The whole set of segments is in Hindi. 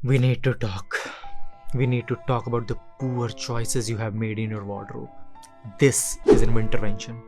We need to talk. We need to talk about the poor choices you have made in your wardrobe. This is an intervention.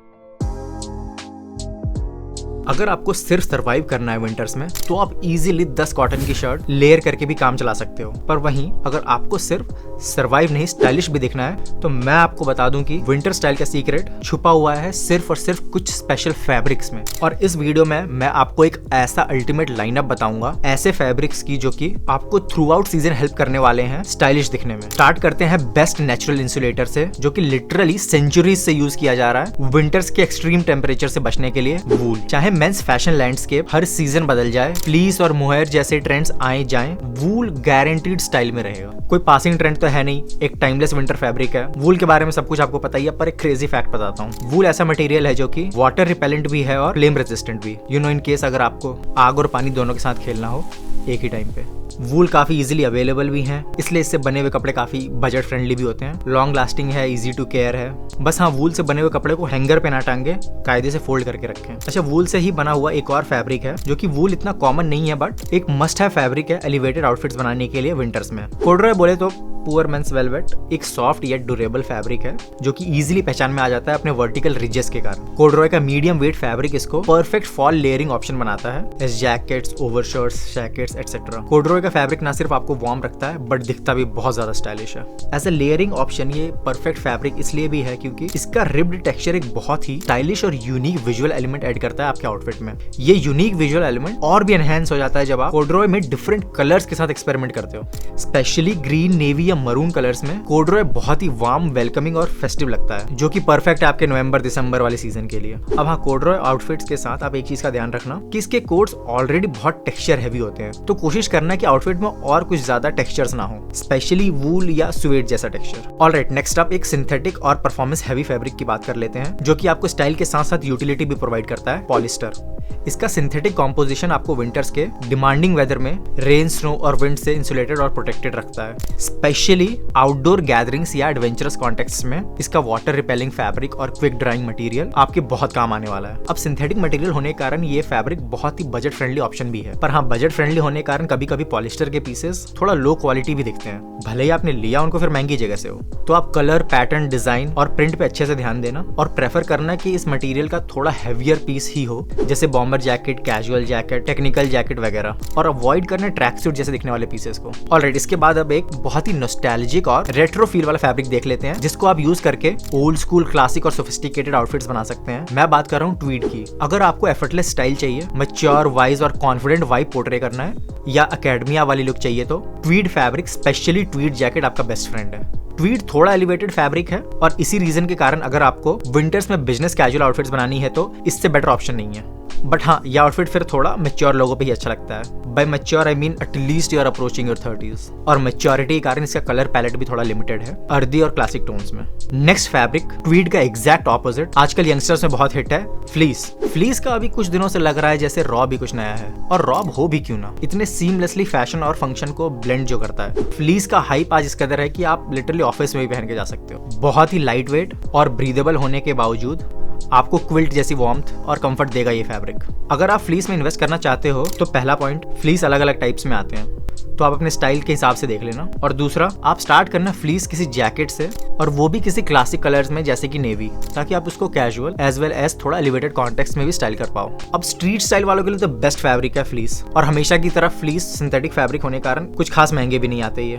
अगर आपको सिर्फ सरवाइव करना है विंटर्स में तो आप इजीली 10 कॉटन की शर्ट लेयर करके भी काम चला सकते हो। पर वहीं अगर आपको सिर्फ सरवाइव नहीं स्टाइलिश भी दिखना है तो मैं आपको बता दूं कि विंटर स्टाइल का सीक्रेट छुपा हुआ है सिर्फ और सिर्फ कुछ स्पेशल फैब्रिक्स में। और इस वीडियो में मैं आपको एक ऐसा अल्टीमेट लाइनअप बताऊंगा ऐसे फैब्रिक्स की जो कि आपको थ्रू आउट सीजन हेल्प करने वाले हैं स्टाइलिश दिखने में। स्टार्ट करते हैं बेस्ट नेचुरल इंसुलेटर से जो कि लिटरली सेंचुरीज से यूज किया जा रहा है विंटर्स के एक्सट्रीम टेम्परेचर से बचने के लिए। वूल। चाहे मेंस फैशन लैंडस्केप हर सीजन बदल जाए, फ्लीस और मोहेर जैसे ट्रेंड्स आए जाएं, वूल गारंटीड स्टाइल में रहेगा। कोई पासिंग ट्रेंड तो है नहीं, एक टाइमलेस विंटर फैब्रिक है। वूल के बारे में सब कुछ आपको पता ही है, पर एक क्रेजी फैक्ट बताता हूँ। वूल ऐसा मटेरियल है जो कि वाटर रिपेलेंट भी है और फ्लेम रेजिस्टेंट भी। इन केस अगर आपको आग और पानी दोनों के साथ खेलना हो एक ही टाइम पे। वूल काफी इजीली अवेलेबल भी हैं, इसलिए इससे बने हुए कपड़े काफी बजट फ्रेंडली भी होते हैं। लॉन्ग लास्टिंग है, इजी टू केयर है। बस हाँ, वूल से बने हुए कपड़े को हैंगर पे ना टांगे, कायदे से फोल्ड करके रखें। अच्छा, वूल से ही बना हुआ एक और फैब्रिक है जो कि वूल इतना कॉमन नहीं है बट एक मस्ट है फैब्रिक है एलिवेटेड आउटफिट्स बनाने के लिए विंटर्स में। कॉर्डुरॉय बोले तो पुअर मेंस वेलवेट एक सॉफ्ट येट ड्यूरेबल फैब्रिक है जो कि इजीली पहचान में आ जाता है अपने वर्टिकल रिजेस के कारण। कॉर्डुरॉय का मीडियम वेट फैब्रिक इसको परफेक्ट फॉल लेयरिंग ऑप्शन बनाता है as jackets, overshirts, jackets etcetera. Corduroy का फैब्रिक ना सिर्फ आपको वार्म रखता है बट दिखता भी बहुत ज्यादा स्टाइलिश है। एज ए लेयरिंग ऑप्शन ये परफेक्ट फैब्रिक इसलिए भी है क्योंकि इसका रिब्ड टेक्सचर एक बहुत ही स्टाइलिश और यूनिक विजुअल एलिमेंट ऐड करता है आपके आउटफिट में। ये यूनिक विजुअल एलिमेंट और भी एनहांस हो जाता है जब आप कॉर्डुरॉय में डिफरेंट कलर्स के साथ एक्सपेरिमेंट करते हो। स्पेशली ग्रीन, नेवी या मरून कलर्स में कॉर्डुरॉय बहुत ही वार्म, वेलकमिंग और फेस्टिव लगता है जो कि परफेक्ट है आपके नवंबर दिसंबर वाले सीजन के लिए। अब हाँ, कॉर्डुरॉय आउटफिट्स के साथ आप एक चीज का ध्यान रखना कि इसके कोट्स ऑलरेडी बहुत टेक्सचर हैवी होते हैं, तो कोशिश करना कि आउटफिट में और कुछ ज्यादा टेक्सचर्स ना हो, स्पेशली वूल या सुएड जैसा टेक्सचर। ऑलराइट, नेक्स्ट अप एक सिंथेटिक और परफॉर्मेंस हैवी फैब्रिक की बात कर लेते हैं जो कि आपको स्टाइल के साथ साथ यूटिलिटी भी प्रोवाइड करता है, पॉलिस्टर। इसका सिंथेटिक कॉम्पोजिशन आपको विंटर्स के डिमांडिंग वेदर में रेन, स्नो और विंड से इंसुलेटेड और प्रोटेक्टेड रखता है। स्पेशली आउटडोर गैदरिंग्स या एडवेंचरस कॉन्टेक्स्ट में इसका वाटर रिपेलिंग फैब्रिक और क्विक ड्राइंग मटेरियल आपके बहुत काम आने वाला है। अब सिंथेटिक मटेरियल होने के कारण ये फैब्रिक बहुत ही बजट फ्रेंडली ऑप्शन भी है, पर हाँ, बजट फ्रेंडली होने के कारण कभी कभी पॉलिस्टर के पीसेस थोड़ा लो क्वालिटी भी दिखते हैं, भले ही आपने लिया उनको फिर महंगी जगह से हो। तो आप कलर, पैटर्न, डिजाइन और प्रिंट पे अच्छे से ध्यान देना और प्रेफर करना कि इस मटेरियल का थोड़ा हैवियर पीस ही हो, जैसे bomber jacket, casual jacket, technical jacket वगैरह, और अवॉइड करना ट्रैक सूट जैसे दिखने वाले पीसेस को। ऑलराइट, इसके बाद अब एक बहुत ही नॉस्टैल्जिक और रेट्रो फील वाला फैब्रिक देख लेते हैं जिसको आप यूज करके ओल्ड स्कूल, क्लासिक और सोफिस्टिकेटेड आउटफिट्स बना सकते हैं। मैं बात कर रहा हूँ ट्वीड की। अगर आपको एफर्टलेस स्टाइल चाहिए, मैच्योर, वाइज और कॉन्फिडेंट वाइब पोर्ट्रे करना है या अकेडमिया वाली लुक चाहिए तो Tweed fabric, specially Tweed jacket आपका बेस्ट फ्रेंड है। ट्वीड थोड़ा एलिवेटेड फैब्रिक है और इसी रीजन के कारण अगर आपको विंटर्स में बिजनेस कैजुअल आउटफिट्स बनानी है तो इससे बेटर ऑप्शन नहीं है। बट हाँ, ये आउटफिट फिर थोड़ा मैच्योर लोगों पे ही अच्छा लगता है। By mature I mean at least you are approaching your 30s, और मैच्योरिटी के कारण इसका कलर पैलेट भी थोड़ा लिमिटेड है, अर्दी और क्लासिक टोन्स में। नेक्स्ट फैब्रिक ट्वीड का एग्जैक्ट ऑपोजिट आजकल यंगस्टर्स में बहुत हिट है, फ्लीस। फ्लीस का अभी कुछ दिनों से लग रहा है जैसे रॉ भी कुछ नया है, और रॉ हो भी क्यों ना, इतने सीमलेसली फैशन और फंक्शन को ब्लेंड जो करता है। फ्लीस का हाइप आज इस कदर है कि आप लिटरली ऑफिस में भी पहन के जा सकते हो। बहुत ही लाइट वेट और ब्रीदेबल होने के बावजूद आपको क्विल्ट जैसी वार्मथ और कंफर्ट देगा ये फैब्रिक। अगर आप फ्लीस में इन्वेस्ट करना चाहते हो तो पहला पॉइंट, फ्लीस अलग अलग टाइप्स में आते हैं तो आप अपने स्टाइल के हिसाब से देख लेना। और दूसरा, आप स्टार्ट करना फ्लीस किसी जैकेट से, और वो भी किसी क्लासिक कलर्स में जैसे कि नेवी, ताकि आप उसको कैजुअल एज वेल एज थोड़ा एलिवेटेड कॉन्टेक्स्ट में भी स्टाइल कर पाओ। अब स्ट्रीट स्टाइल वालों के लिए तो बेस्ट फैब्रिक है फ्लीस, और हमेशा की तरह फ्लीस सिंथेटिक फैब्रिक होने के कारण कुछ खास महंगे भी नहीं आते ये,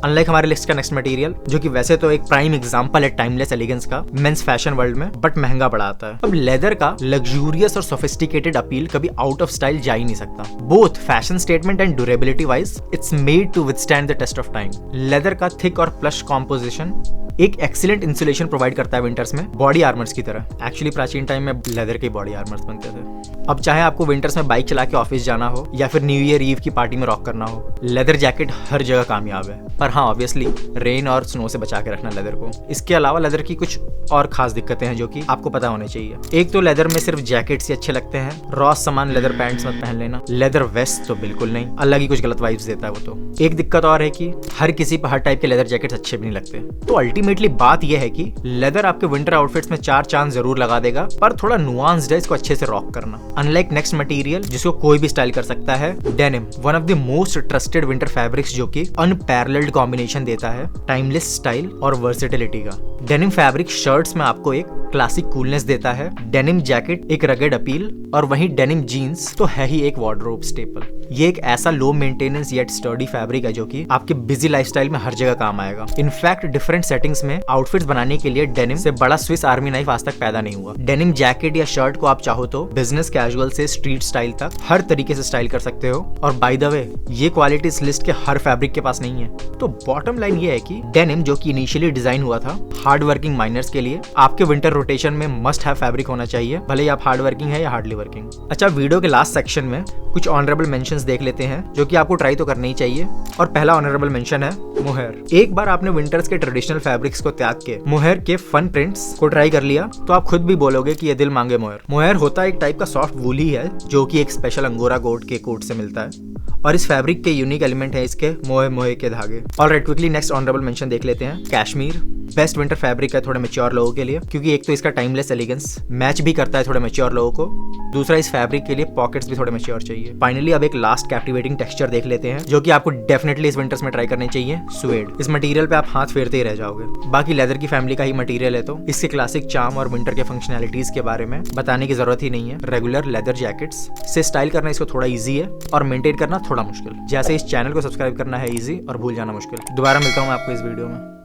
अनलाइक हमारे लिस्ट का नेक्स्ट मटेरियल जो कि वैसे तो एक प्राइम एग्जांपल है टाइमलेस एलिगेंस का मेंस फैशन वर्ल्ड में, बट महंगा पड़ा आता है। अब लेदर का लग्जूरियस और सोफिस्टिकेटेड अपील कभी आउट ऑफ स्टाइल जा ही नहीं सकता। Both fashion statement and durability wise it's made to withstand the test of time. Leather का थिक और प्लश कॉम्पोजिशन एक एक्सीलेंट इंसुलेशन प्रोवाइड करता है विंटर्स में, बॉडी आर्मर्स की तरह। एक्चुअली प्राचीन टाइम में लेदर के बॉडी आर्मर्स बनते थे। अब चाहे आपको विंटर्स में बाइक चला के ऑफिस जाना हो या फिर न्यू ईयर ईव की पार्टी में रॉक करना हो, लेदर जैकेट हर जगह कामयाब है। पर हाँ, ऑब्वियसली रेन और स्नो से बचा के रखना लेदर को। इसके अलावा लेदर की कुछ और खास दिक्कतें हैं जो कि आपको पता होने चाहिए। एक तो लेदर में सिर्फ जैकेट्स ही अच्छे लगते हैं, रॉस सामान लेदर पैंट्स मत पहन लेना। लेदर वेस्ट तो बिल्कुल नहीं, अलग ही कुछ गलत वाइब्स देता है वो तो। एक दिक्कत और है कि हर किसी पर हर टाइप के लेदर जैकेट्स अच्छे भी नहीं लगते। तो अल्टीमेटली अल्टीमेटली बात यह है कि लेदर आपके विंटर आउटफिट्स में 4 चांद जरूर लगा देगा, पर थोड़ा नुआंस्ड है, इसको अच्छे से रॉक करना। अनलाइक नेक्स्ट मटेरियल जिसको कोई भी स्टाइल कर सकता है, denim, one of the most trusted winter fabrics जो कि अनपैरेलल्ड कॉम्बिनेशन देता है टाइमलेस स्टाइल और वर्सेटिलिटी का। डेनिम फैब्रिक शर्ट्स में आपको एक क्लासिक कूलनेस देता है, डेनिम जैकेट एक रगेड अपील, और वहीं डेनिम जीन्स तो है ही एक वार्डरोब स्टेपल। ये एक ऐसा low maintenance yet sturdy fabric है जो कि आपके बिजी लाइफस्टाइल में हर जगह काम आएगा। इनफैक्ट डिफरेंट सेटिंग्स में आउटफिट्स बनाने के लिए डेनिम से बड़ा स्विस आर्मी नाइफ आज तक पैदा नहीं हुआ। डेनिम जैकेट या शर्ट को आप चाहो तो बिजनेस कैजुअल से स्ट्रीट स्टाइल तक हर तरीके से स्टाइल कर सकते हो। और बाय द वे, ये क्वालिटी इस लिस्ट के हर फैब्रिक के पास नहीं है। तो बॉटम लाइन ये है कि डेनिम जो कि इनिशियली डिजाइन हुआ था हार्ड वर्किंग माइनर्स के लिए, आपके विंटर रोटेशन में मस्ट हैव फैब्रिक होना चाहिए, भले ही आप हार्ड वर्किंग है या हार्डली वर्किंग। अच्छा, वीडियो के लास्ट सेक्शन में कुछ ऑनरेबल मेंशंस देख लेते हैं जो कि आपको ट्राई तो करना ही चाहिए। और पहला ऑनरेबल मेंशन है मोहेर। एक बार आपने विंटर्स के ट्रेडिशनल फैब्रिक्स को त्याग के मोहेर के फन प्रिंट्स को ट्राई कर लिया तो आप खुद भी बोलोगे कि ये दिल मांगे मोहेर। मोहेर होता है एक टाइप का सॉफ्ट वूली है जो कि एक स्पेशल अंगोरा गोट के कोट से मिलता है, और इस फैब्रिक के यूनिक एलिमेंट है इसके मोहे मोहे के धागे। Alright, quickly next honourable mention देख लेते हैं। कैश्मीर बेस्ट विंटर फैब्रिक है थोड़े मैच्योर लोगों के लिए, क्योंकि एक तो इसका टाइमलेस एलिगेंस मैच भी करता है थोड़े मैच्योर लोगों को, दूसरा इस फैब्रिक के लिए पॉकेट्स भी थोड़े मैच्योर चाहिए। फाइनली अब एक लास्ट कैप्टिवेटिंग टेक्सचर देख लेते हैं जो कि आपको डेफिनेटली इस विंटर्स में ट्राई करनी चाहिए, सुएड। इस मटेरियल पे आप हाथ फेरते ही रह जाओगे। बाकी लेदर की फैमिली का ही मटेरियल है तो इसके क्लासिक चार्म और विंटर के फंक्शनैलिटीज के बारे में बताने की जरूरत ही नहीं है। रेगुलर लेदर जैकेट्स से स्टाइल करना इसको थोड़ा ईजी है और मेंटेन करना थोड़ा मुश्किल। जैसे इस चैनल को सब्सक्राइब करना है ईजी और भूल जाना मुश्किल। दोबारा मिलता हूँ मैं आपको इस वीडियो में।